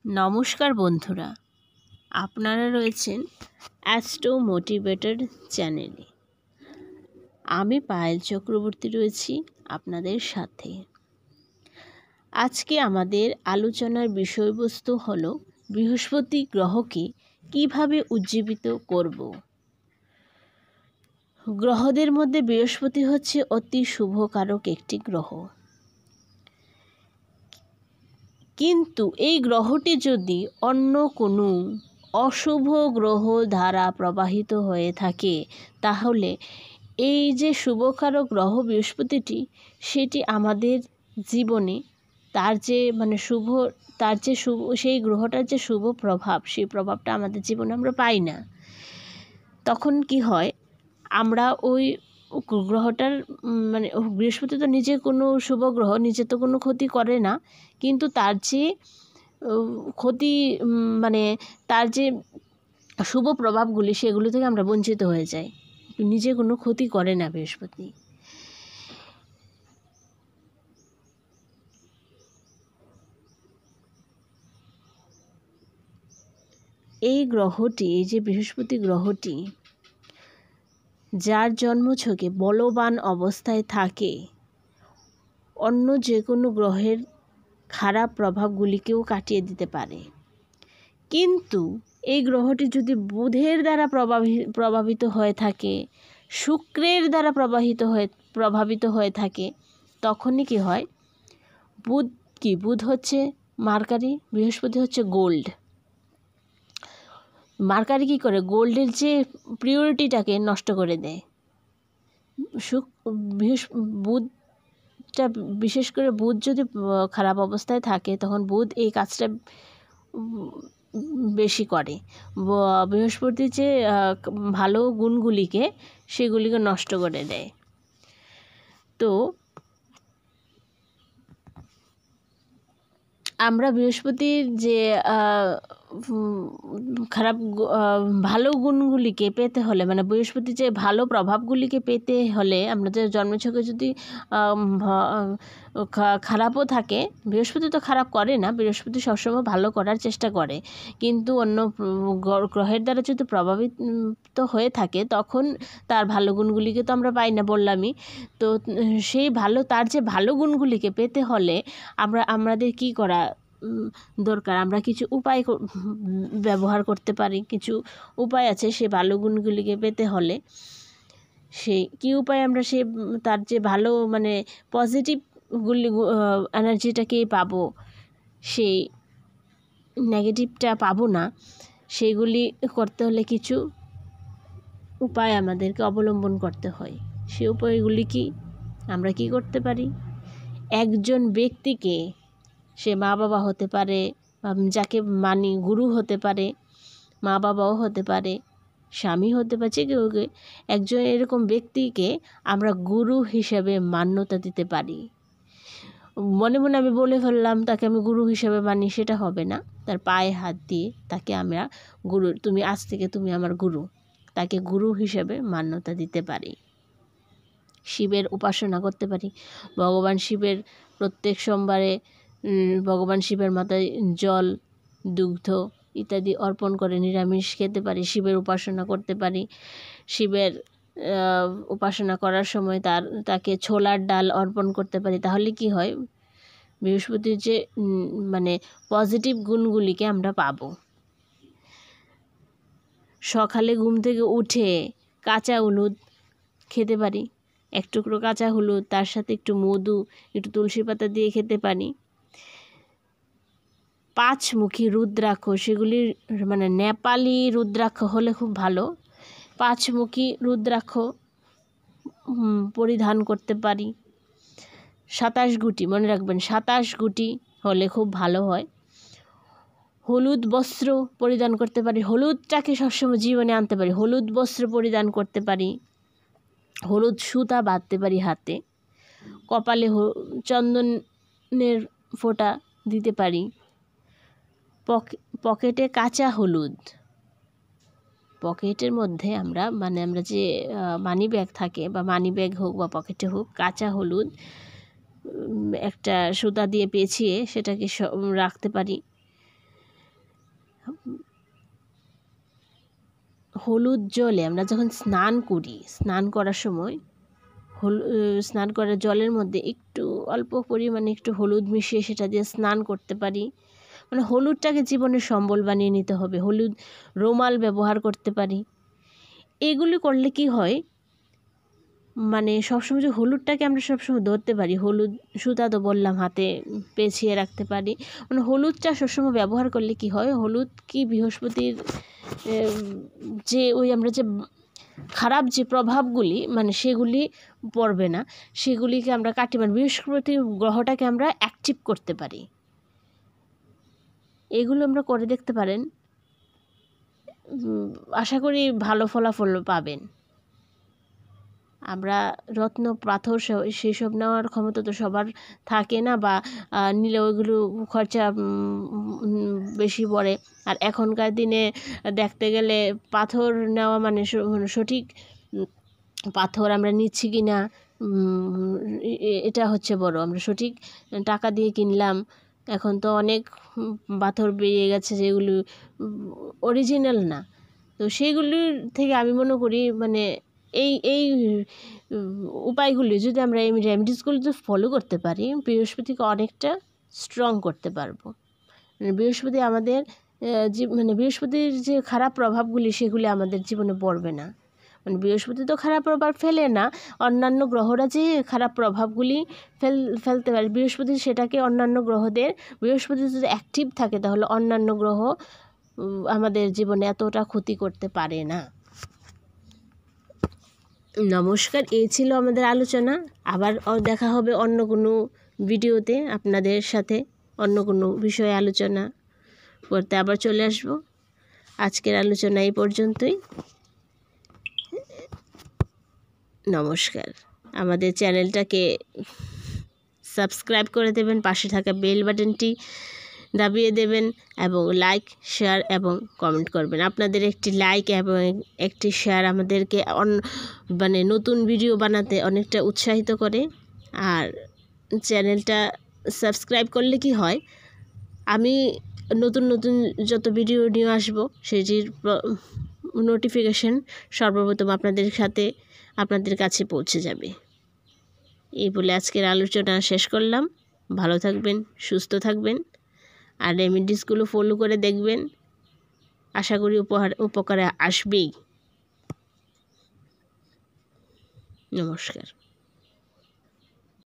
নমস্কার বন্ধুরা, আপনারা রয়েছেন অ্যাস্ট্রো মোটিভেটেড চ্যানেলে। আমি পায়েল চক্রবর্তী রয়েছি আপনাদের সাথে। আজকে আমাদের আলোচনার বিষয়বস্তু হলো বৃহস্পতি গ্রহকে কিভাবে উজ্জীবিত করব। গ্রহদের মধ্যে বৃহস্পতি হচ্ছে অতি শুভকারক একটি গ্রহ, কিন্তু এই গ্রহটি যদি অন্য কোনো অশুভ গ্রহ দ্বারা প্রবাহিত হয়ে থাকে, তাহলে এই যে শুভকারক গ্রহ বৃহস্পতিটি, সেটি আমাদের জীবনে তার যে সেই গ্রহটার যে শুভ প্রভাব, সেই প্রভাবটা আমাদের জীবনে আমরা পাই না। তখন কি হয়, আমরা ওই গ্রহটার বৃহস্পতি তো নিজে কোনো শুভ গ্রহ, নিজে তো কোনো ক্ষতি করে না, কিন্তু তার যে ক্ষতি তার যে শুভ প্রভাবগুলি, সেগুলো থেকে আমরা বঞ্চিত হয়ে যাই। নিজে কোনো ক্ষতি করে না বৃহস্পতি। এই গ্রহটি, এই যে বৃহস্পতি গ্রহটি, যার জন্মছকে বলবান অবস্থায় থাকে, অন্য যে কোনো গ্রহের খারাপ প্রভাবগুলিকেও কাটিয়ে দিতে পারে। কিন্তু এই গ্রহটি যদি বুধের দ্বারা প্রভাবিত হয়ে থাকে, শুক্রের দ্বারা প্রভাবিত হয়ে থাকে, তখনই কি হয়, বুধ হচ্ছে মার্কারি, বৃহস্পতি হচ্ছে গোল্ড। মার্কারি কী করে, গোল্ডের যে পিউরিটিটাকে নষ্ট করে দেয়। বুধটা, বিশেষ করে বুধ যদি খারাপ অবস্থায় থাকে, তখন বুধ এই কাজটা বেশি করে। বৃহস্পতি যে ভালো গুণগুলিকে, সেগুলিকে নষ্ট করে দেয়। তো আমরা বৃহস্পতির যে ভালো গুণগুলিকে পেতে হলে, বৃহস্পতির যে ভালো প্রভাবগুলিকে পেতে হলে, আমাদের জন্মছকে যদি খারাপও থাকে, বৃহস্পতি তো খারাপ করে না, বৃহস্পতি সবসময় ভালো করার চেষ্টা করে, কিন্তু অন্য গ্রহের দ্বারা যদি প্রভাবিত হয়ে থাকে, তখন তার ভালো গুণগুলিকে তো আমরা পাই না, বললামই তো। তার যে ভালো গুণগুলিকে পেতে হলে আমাদের কী করা দরকার, আমরা কিছু উপায় ব্যবহার করতে পারি। কিছু উপায় আছে সে ভালো গুণগুলিকে পেতে হলে। সেই কী উপায়, আমরা তার যে ভালো পজিটিভ এনার্জিটাকেই পাবো, সেই নেগেটিভটা পাবো না। সেইগুলি করতে হলে কিছু উপায় আমাদেরকে অবলম্বন করতে হয়। সেই উপায়গুলি কি, আমরা কি করতে পারি? একজন ব্যক্তিকে, সে মা বাবা হতে পারে, যাকে মানি গুরু হতে পারে, মা বাবাও হতে পারে, স্বামী হতে পারে, যে কেউ, একজন এরকম ব্যক্তিকে আমরা গুরু হিসেবে মান্যতা দিতে পারি। মনে মনে আমি বলে ফেললাম তাকে আমি গুরু হিসেবে মানি, সেটা হবে না। তার পায়ে হাত দিয়ে তাকে আমরা গুরু, তুমি আজ থেকে তুমি আমার গুরু, তাকে গুরু হিসেবে মান্যতা দিতে পারি। শিবের উপাসনা করতে পারি। ভগবান শিবের প্রত্যেক সোমবারে ভগবান শিবের মাথায় জল, দুগ্ধ ইত্যাদি অর্পণ করে নিরামিষ খেতে পারি, শিবের উপাসনা করতে পারি। শিবের উপাসনা করার সময় তাকে ছোলার ডাল অর্পণ করতে পারি। তাহলে কি হয়, বৃহস্পতির যে পজিটিভ গুণগুলিকে আমরা পাবো। সকালে ঘুম থেকে উঠে কাঁচা হলুদ খেতে পারি, এক টুকরো কাঁচা হলুদ, তার সাথে একটু মধু, একটু তুলসী পাতা দিয়ে খেতে পারি। 5 মুখী রুদ্রাক্ষ, সেগুলি নেপালি রুদ্রাক্ষ হলে খুব ভালো। 5 মুখী রুদ্রাক্ষ পরিধান করতে পারি। 27 গুটি, মনে রাখবেন 27 গুটি হলে খুব ভালো হয়। হলুদ বস্ত্র পরিধান করতে পারি, হলুদটাকে সবসময় জীবনে আনতে পারি। হলুদ বস্ত্র পরিধান করতে পারি, হলুদ সুতা বাঁধতে পারি হাতে, কপালে চন্দনের ফোঁটা দিতে পারি, পকেটে কাঁচা হলুদ, পকেটের মধ্যে আমরা যে মানি ব্যাগ থাকে, বা মানি ব্যাগ হোক বা পকেটে হোক, কাঁচা হলুদ একটা সুতা দিয়ে পেঁচিয়ে সেটাকে রাখতে পারি। হলুদ জলে আমরা যখন স্নান করি, স্নান করার সময় স্নান করার জলের মধ্যে একটু অল্প পরিমাণে একটু হলুদ মিশিয়ে সেটা দিয়ে স্নান করতে পারি। মানে হলুদটাকে জীবনের সম্বল বানিয়ে নিতে হবে। হলুদ রুমাল ব্যবহার করতে পারি। এগুলি করলে কি হয়, মানে সবসময় যে হলুদটাকে আমরা সবসময় ধরতে পারি, হলুদ সুতা তো বললাম হাতে পেঁচিয়ে রাখতে পারি। মানে হলুদটা সবসময় ব্যবহার করলে কি হয়, হলুদ কি বৃহস্পতির যে আমরা যে খারাপ যে প্রভাবগুলি মানে সেগুলি পড়বে না, সেগুলিকে আমরা কাটিয়ে মানে বৃহস্পতি গ্রহটাকে আমরা অ্যাক্টিভ করতে পারি। এগুলো আমরা করে দেখতে পারেন, আশা করি ভালো ফলাফল পাবেন। আমরা রত্ন পাথর সেসব নেওয়ার ক্ষমতা তো সবার থাকে না, বা নিলে ওইগুলো খরচা বেশি পড়ে। আর এখনকার দিনে দেখতে গেলে পাথর নেওয়া মানে সঠিক পাথর আমরা নিচ্ছি কি না এটা হচ্ছে বড়। আমরা সঠিক টাকা দিয়ে কিনলাম, এখন তো অনেক পাথর বেরিয়ে গেছে যেগুলো অরিজিনাল না। তো সেইগুলির থেকে আমি মনে করি মানে এই উপায়গুলি যদি আমরা এই রেমেডিসগুলো যদি ফলো করতে পারি, বৃহস্পতিকে অনেকটা স্ট্রং করতে পারবো। মানে বৃহস্পতি আমাদের মানে বৃহস্পতির যে খারাপ প্রভাবগুলি সেগুলি আমাদের জীবনে পড়বে না। মানে বৃহস্পতি তো খারাপ প্রভাব ফেলে না, অন্যান্য গ্রহরা যে খারাপ প্রভাবগুলি ফেলতে পারে বৃহস্পতি সেটাকে অন্যান্য গ্রহদের, বৃহস্পতি যদি অ্যাক্টিভ থাকে তাহলে অন্যান্য গ্রহ আমাদের জীবনে এতটা ক্ষতি করতে পারে না। নমস্কার, এই ছিল আমাদের আলোচনা। আবার দেখা হবে অন্য কোনো ভিডিওতে আপনাদের সাথে, অন্য কোনো বিষয়ে আলোচনা করতে আবার চলে আসব। আজকের আলোচনা এই পর্যন্তই। নমস্কার। আমাদের চ্যানেলটাকে সাবস্ক্রাইব করে দেবেন, পাশে থাকা বেল বাটনটি দাবিয়ে দেবেন এবং লাইক, শেয়ার এবং কমেন্ট করবেন। আপনাদের একটি লাইক এবং একটি শেয়ার আমাদেরকে মানে নতুন ভিডিও বানাতে অনেকটা উৎসাহিত করে। আর চ্যানেলটা সাবস্ক্রাইব করলে কি হয়, আমি নতুন নতুন যত ভিডিও নিয়ে আসবো সেটির নোটিফিকেশন সর্বপ্রথম আপনাদের কাছে পৌঁছে যাবে। এই বলে আজকের আলোচনা শেষ করলাম। ভালো থাকবেন, সুস্থ থাকবেন, আর রেমেডিসগুলো ফলো করে দেখবেন। আশা করি উপকারে আসবেই। নমস্কার।